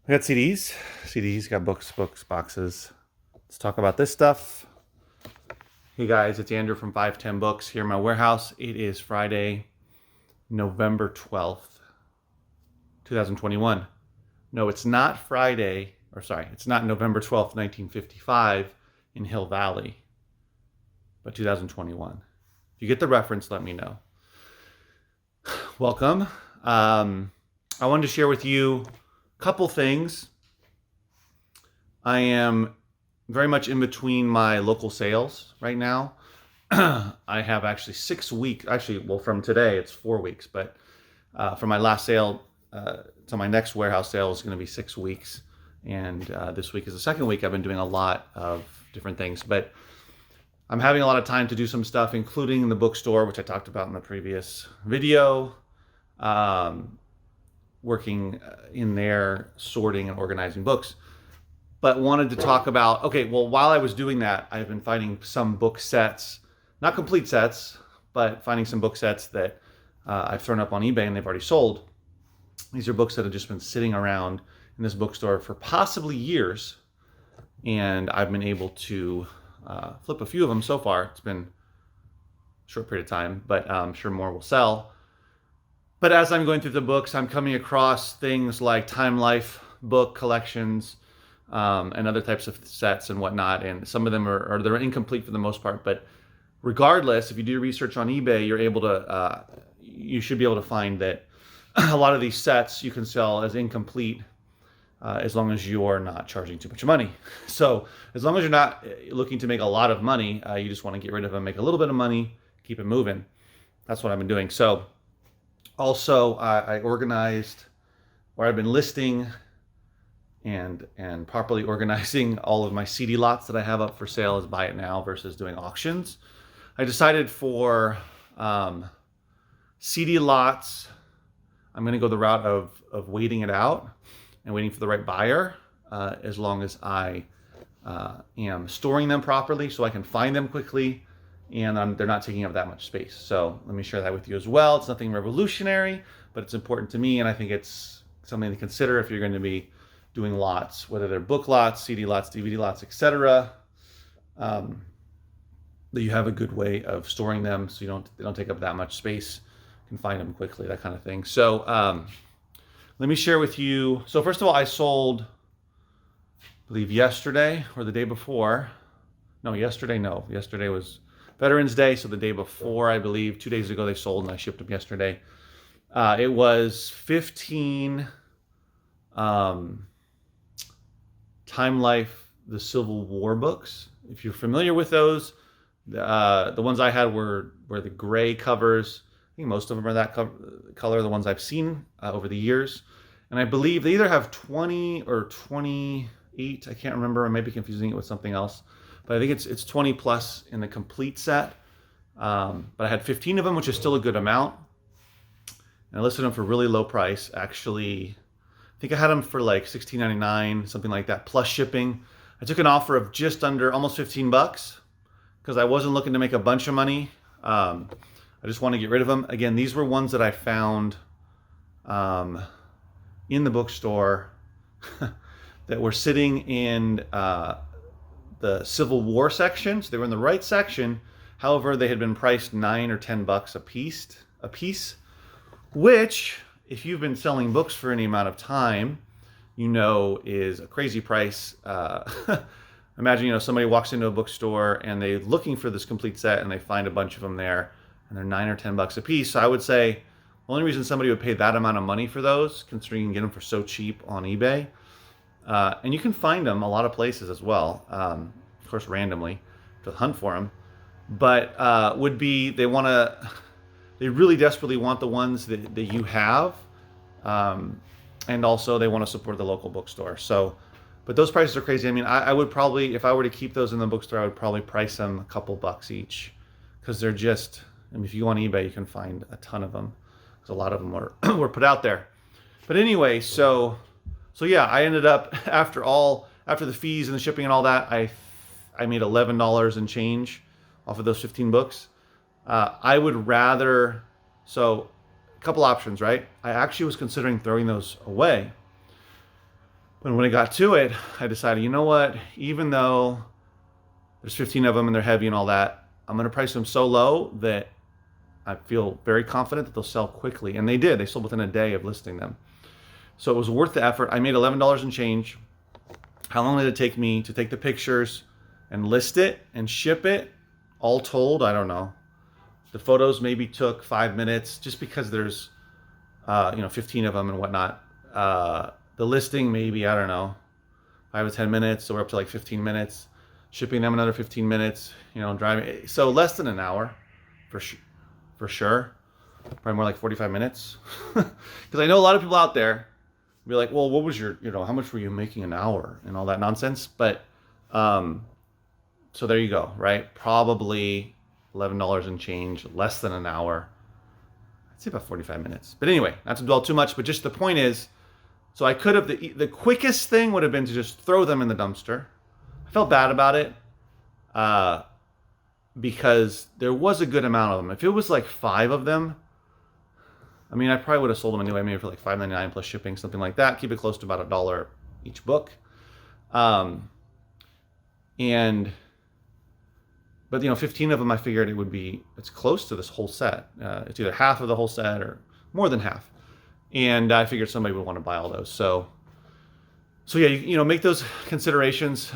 I got CDs, got books, boxes. Let's talk about this stuff. Hey guys, it's Andrew from 510 Books here in my warehouse. It is Friday, November 12th, 2021. No, it's not Friday, it's not November 12th, 1955 in Hill Valley, but 2021. If you get the reference, let me know. Welcome. I wanted to share with you a couple things. I am very much in between my local sales right now. I have actually 6 weeks, from today it's 4 weeks, but from my last sale to my next warehouse sale is going to be 6 weeks. And this week is the second week. I've been doing a lot of different things, but I'm having a lot of time to do some stuff, including the bookstore, which I talked about in the previous video. Working in there, sorting and organizing books. But wanted to talk about, while I was doing that, I've been finding some book sets, not complete sets, but finding some book sets that I've thrown up on eBay and they've already sold. These are books that have just been sitting around in this bookstore for possibly years, and I've been able to flip a few of them so far. It's been a short period of time, but I'm sure more will sell. But as I'm going through the books, I'm coming across things like Time Life book collections, and other types of sets and whatnot. And some of them they're incomplete for the most part. But regardless, if you do research on eBay, you should be able to find that a lot of these sets you can sell as incomplete as long as you're not charging too much money. So as long as you're not looking to make a lot of money, you just want to get rid of them, make a little bit of money, keep it moving. That's what I've been doing. So also I organized, where I've been listing and properly organizing all of my CD lots that I have up for sale as buy it now versus doing auctions. I decided for CD lots, I'm going to go the route of waiting it out and waiting for the right buyer, as long as I am storing them properly so I can find them quickly and they're not taking up that much space. So let me share that with you as well. It's nothing revolutionary, but it's important to me, and I think it's something to consider if you're going to be doing lots, whether they're book lots, CD lots, DVD lots, etc. That you have a good way of storing them so they don't take up that much space. You can find them quickly, that kind of thing. So let me share with you. So first of all, I sold, I believe yesterday or the day before. Yesterday was Veterans Day, so the day before, I believe, 2 days ago they sold and I shipped them yesterday. It was 15 Time Life, the Civil War books. If you're familiar with those, the ones I had were the gray covers. I think most of them are that color, the ones I've seen over the years. And I believe they either have 20 or 28. I can't remember. I may be confusing it with something else. But I think it's 20 plus in the complete set. But I had 15 of them, which is still a good amount. And I listed them for really low price. Actually, I think I had them for like $16.99, something like that, plus shipping. I took an offer of just under almost 15 bucks because I wasn't looking to make a bunch of money. I just want to get rid of them. Again, these were ones that I found in the bookstore that were sitting in the Civil War section. So they were in the right section. However, they had been priced $9 or $10 a piece, which, if you've been selling books for any amount of time, is a crazy price. Imagine, somebody walks into a bookstore and they're looking for this complete set and they find a bunch of them there and they're $9 or $10 a piece. So I would say the only reason somebody would pay that amount of money for those, considering you can get them for so cheap on eBay, and you can find them a lot of places as well, of course randomly, to hunt for them, but would be they really desperately want the ones that you have, and also they want to support the local bookstore. So, but those prices are crazy. I mean, I would probably, if I were to keep those in the bookstore, I would probably price them a couple bucks each, because they're just, if you go on eBay, you can find a ton of them, because a lot of them were put out there. But anyway, so yeah, I ended up, after the fees and the shipping and all that, I made $11 and change off of those 15 books. I would rather, so a couple options, right? I actually was considering throwing those away, But when it got to it, I decided, you know what? Even though there's 15 of them and they're heavy and all that, I'm going to price them so low that I feel very confident that they'll sell quickly. And they did. They sold within a day of listing them. So it was worth the effort. I made $11 and change. How long did it take me to take the pictures and list it and ship it? All told, I don't know. The photos maybe took 5 minutes just because there's, 15 of them and whatnot. The listing maybe, I don't know, 5 to 10 minutes. So we're up to like 15 minutes. Shipping them another 15 minutes, driving. So less than an hour for sure. Probably more like 45 minutes. Because I know a lot of people out there be like, well, what was your, how much were you making an hour and all that nonsense? But, so there you go, right? Probably $11 and change, less than an hour. I'd say about 45 minutes. But anyway, not to dwell too much, but just the point is, so I could have, the quickest thing would have been to just throw them in the dumpster. I felt bad about it because there was a good amount of them. If it was like 5 of them, I mean, I probably would have sold them anyway, maybe for like $5.99 plus shipping, something like that. Keep it close to about $1 each book. But 15 of them, I figured it's close to this whole set. It's either half of the whole set or more than half. And I figured somebody would want to buy all those. So yeah, make those considerations.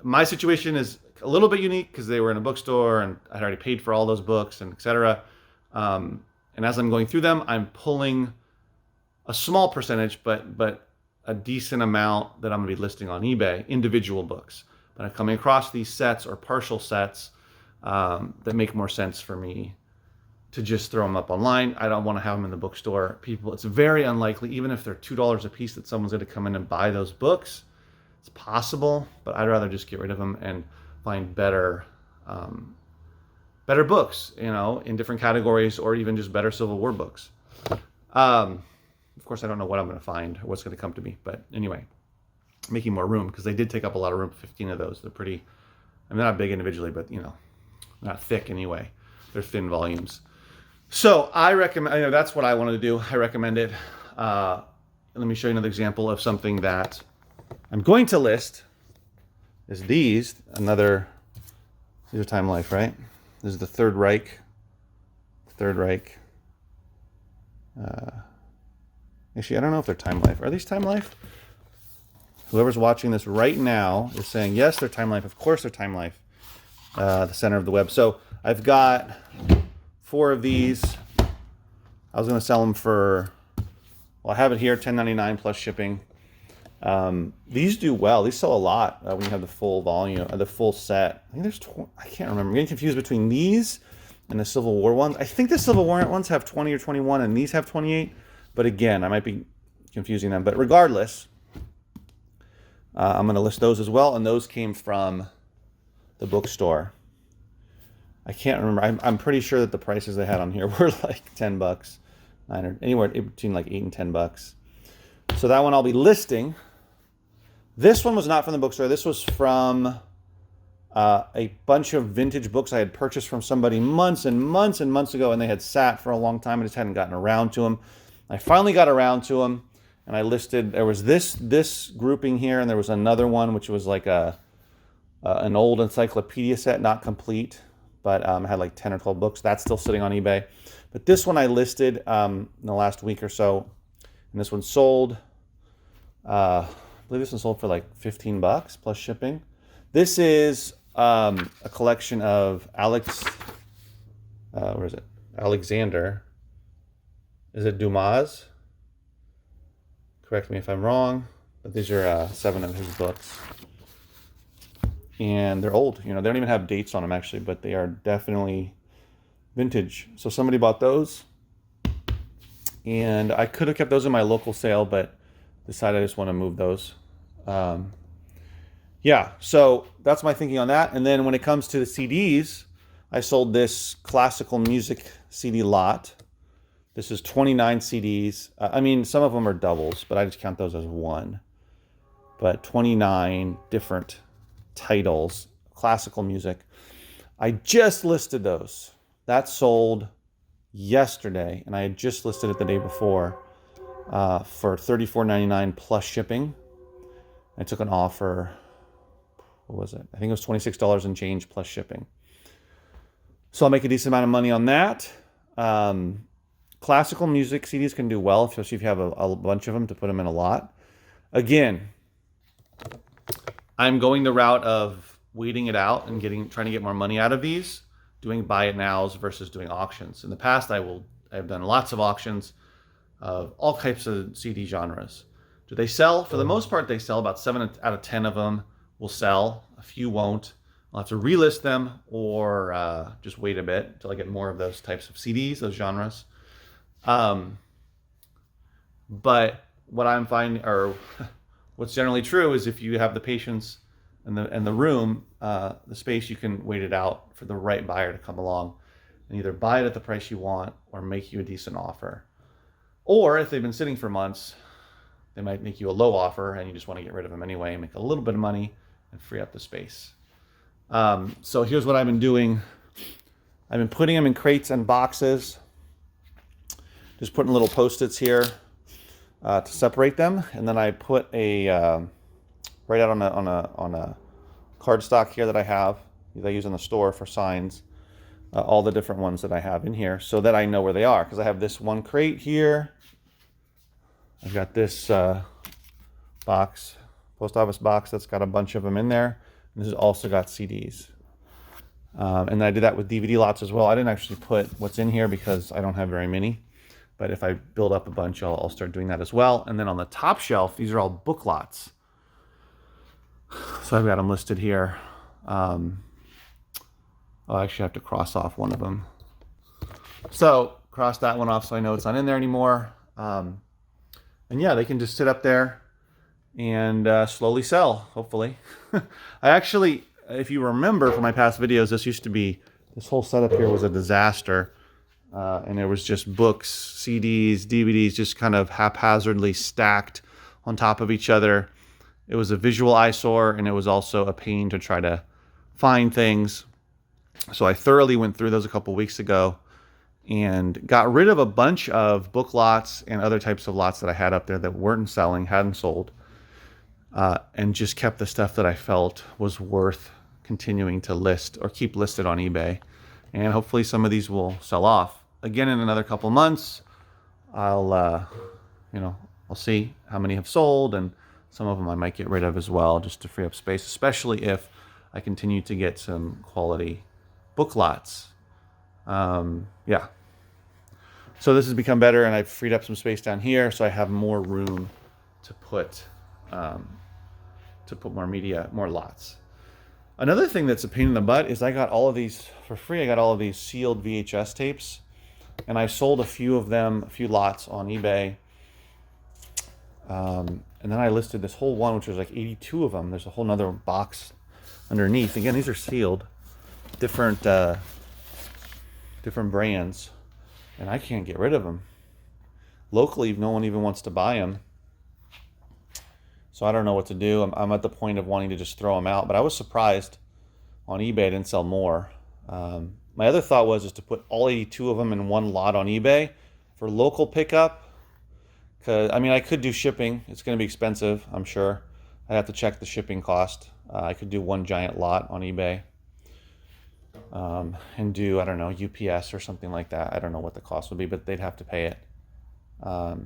My situation is a little bit unique because they were in a bookstore and I'd already paid for all those books and etc. And as I'm going through them, I'm pulling a small percentage, but a decent amount that I'm going to be listing on eBay, individual books. But I'm coming across these sets or partial sets that make more sense for me to just throw them up online. I don't want to have them in the bookstore. It's very unlikely, even if they're $2 a piece, that someone's going to come in and buy those books. It's possible, but I'd rather just get rid of them and find better books, in different categories, or even just better Civil War books. Of course, I don't know what I'm going to find or what's going to come to me, but anyway, making more room because they did take up a lot of room. 15 of those. They're not big individually, but not thick anyway. They're thin volumes. So I recommend, that's what I wanted to do. I recommend it. Let me show you another example of something that I'm going to list. Is these are Time Life, right? This is the Third Reich. Actually, I don't know if they're Time Life. Are these Time Life? Whoever's watching this right now is saying, yes, they're Time Life. Of course they're Time Life. The center of the web. So I've got 4 of these. I was going to sell them for, I have it here, $10.99 plus shipping. These do well. These sell a lot when you have the full volume, the full set. I think I can't remember. I'm getting confused between these and the Civil War ones. I think the Civil War ones have 20 or 21 and these have 28. But again, I might be confusing them. But regardless, I'm going to list those as well. And those came from the bookstore. I can't remember. I'm pretty sure that the prices they had on here were like $10, anywhere between like $8 and $10. So that one I'll be listing. This one was not from the bookstore. This was from a bunch of vintage books I had purchased from somebody months and months and months ago, and they had sat for a long time. I just hadn't gotten around to them. I finally got around to them, and I listed. There was this grouping here, and there was another one which was like an old encyclopedia set, not complete, but had like 10 or 12 books. That's still sitting on eBay. But this one I listed in the last week or so, and this one sold. I believe this one sold for like $15 plus shipping. This is a collection of where is it? Alexander. Is it Dumas? Correct me if I'm wrong, but these are 7 of his books. And they're old, they don't even have dates on them actually, but they are definitely vintage. So somebody bought those, and I could have kept those in my local sale, but decided I just want to move those. So that's my thinking on that. And then when it comes to the CDs, I sold this classical music CD lot. This is 29 CDs. Some of them are doubles, but I just count those as one. But 29 different titles, classical music. I just listed those. That sold yesterday, and I had just listed it the day before for $34.99 plus shipping. I took an offer. What was it? I think it was $26 and change plus shipping. So I'll make a decent amount of money on that. Classical music CDs can do well, especially if you have a bunch of them to put them in a lot. Again, I'm going the route of waiting it out and trying to get more money out of these, doing buy it nows versus doing auctions. In the past, I've done lots of auctions of all types of CD genres. Do they sell? For the most part, they sell. About 7 out of 10 of them will sell. A few won't. I'll have to relist them or just wait a bit until I get more of those types of CDs, those genres. But what I'm finding, or what's generally true, is if you have the patience and the room, the space, you can wait it out for the right buyer to come along and either buy it at the price you want or make you a decent offer. Or if they've been sitting for months, they might make you a low offer and you just want to get rid of them anyway and make a little bit of money and free up the space. So here's what I've been doing. I've been putting them in crates and boxes, just putting little Post-its here to separate them, and then I put a right out on a cardstock here that I use in the store for signs, all the different ones that I have in here, so that I know where they are. Because I have this one crate here. I've got this box, post office box, that's got a bunch of them in there. And this has also got CDs. And then I did that with DVD lots as well. I didn't actually put what's in here because I don't have very many. But if I build up a bunch, I'll start doing that as well. And then on the top shelf, these are all book lots. So I've got them listed here. I'll actually have to cross off one of them. So cross that one off so I know it's not in there anymore. And yeah, they can just sit up there and slowly sell, hopefully. I actually, if you remember from my past videos, this whole setup here was a disaster. And there was just books, CDs, DVDs, just kind of haphazardly stacked on top of each other. It was a visual eyesore, and it was also a pain to try to find things. So I thoroughly went through those a couple weeks ago and got rid of a bunch of book lots and other types of lots that I had up there that weren't selling, hadn't sold, and just kept the stuff that I felt was worth continuing to list or keep listed on eBay. And hopefully some of these will sell off. Again, in another couple months, I'll see how many have sold, and some of them I might get rid of as well, just to free up space, especially if I continue to get some quality book lots. Yeah. So this has become better, and I've freed up some space down here, so I have more room to put more media, more lots. Another thing that's a pain in the butt is I got all of these for free. I got all of these sealed VHS tapes, and I sold a few of them, a few lots on eBay. And then I listed this whole one, which was like 82 of them. There's a whole nother box underneath. Again, these are sealed, different brands, and I can't get rid of them. Locally, no one even wants to buy them. So I don't know what to do. I'm at the point of wanting to just throw them out, but I was surprised on eBay I didn't sell more. My other thought was to put all 82 of them in one lot on eBay for local pickup. Cause I mean, I could do shipping. It's going to be expensive, I'm sure. I have to check the shipping cost. I could do one giant lot on eBay and do, I don't know, UPS or something like that. I don't know what the cost would be, but they'd have to pay it. But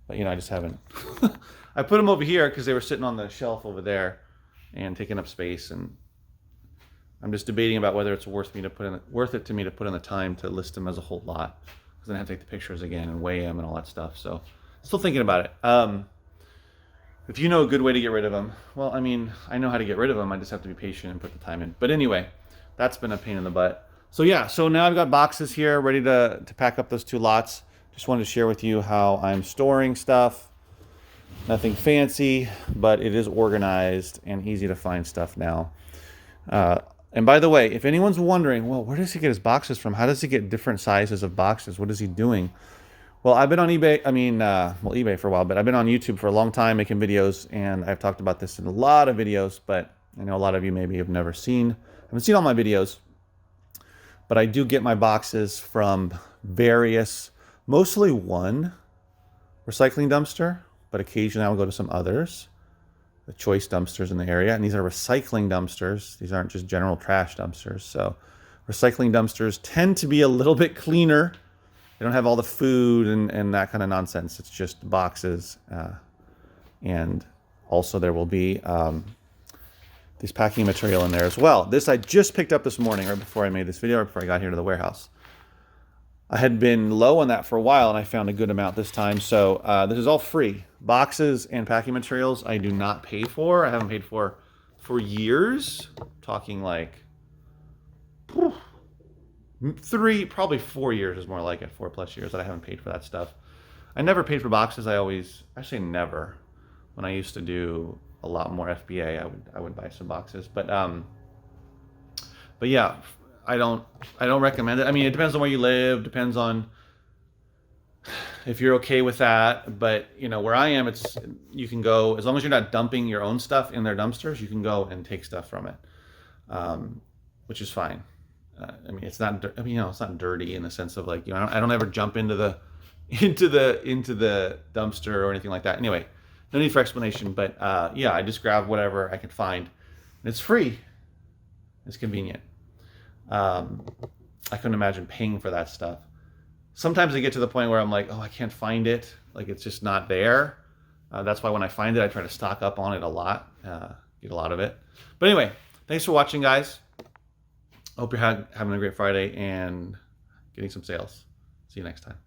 I just haven't. I put them over here because they were sitting on the shelf over there and taking up space, and I'm just debating about whether it's worth it to me to put in the time to list them as a whole lot, because then I have to take the pictures again and weigh them and all that stuff. So still thinking about it. If you know a good way to get rid of them, well, I mean, I know how to get rid of them. I just have to be patient and put the time in. But anyway, that's been a pain in the butt. So yeah, so now I've got boxes here ready to pack up those two lots. Just wanted to share with you how I'm storing stuff. Nothing fancy, but it is organized and easy to find stuff now. And by the way, if anyone's wondering, well, where does he get his boxes from? How does he get different sizes of boxes? What is he doing? Well, I've been on eBay, eBay for a while, but I've been on YouTube for a long time making videos, and I've talked about this in a lot of videos, but I know a lot of you maybe haven't seen all my videos. But I do get my boxes from mostly one recycling dumpster, but occasionally I'll go to some others. the choice dumpsters in the area. And these are recycling dumpsters. These aren't just general trash dumpsters. So recycling dumpsters tend to be a little bit cleaner. They don't have all the food and that kind of nonsense. It's just boxes. And also there will be this packing material in there as well. This I just picked up this morning, right before I made this video, or before I got here to the warehouse. I had been low on that for a while, and I found a good amount this time. So this is all free. Boxes and packing materials I do not pay for. I haven't paid for years. I'm talking like probably 4 years is more like it. 4+ years that I haven't paid for that stuff. I never paid for boxes. Actually never. When I used to do a lot more FBA, I would buy some boxes. But yeah, I don't recommend it. I mean, it depends on where you live, depends on if you're okay with that. But you know, where I am, you can go, as long as you're not dumping your own stuff in their dumpsters, you can go and take stuff from it, which is fine. I mean, it's not. I mean, you know, it's not dirty in the sense of like, you know, I don't ever jump into the dumpster or anything like that. Anyway, no need for explanation. But yeah, I just grab whatever I can find, and it's free. It's convenient. I couldn't imagine paying for that stuff. Sometimes I get to the point where I'm like, oh, I can't find it. Like, it's just not there. That's why when I find it, I try to stock up on it a lot, get a lot of it. But anyway, thanks for watching, guys. Hope you're having a great Friday and getting some sales. See you next time.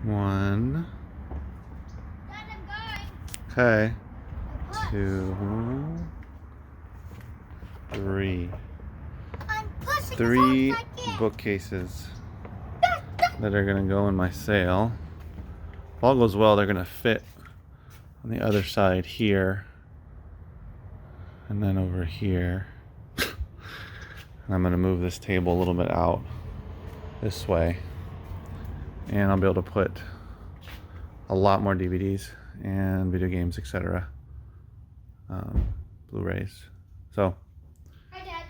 One. Okay. 2, 3. 3 bookcases that are gonna go in my sale. If all goes well, they're gonna fit on the other side here, and then over here. And I'm gonna move this table a little bit out this way, and I'll be able to put a lot more DVDs and video games, etc. Blu-rays. So. Hi, Dad.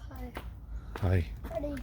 Hi. Hi. Ready.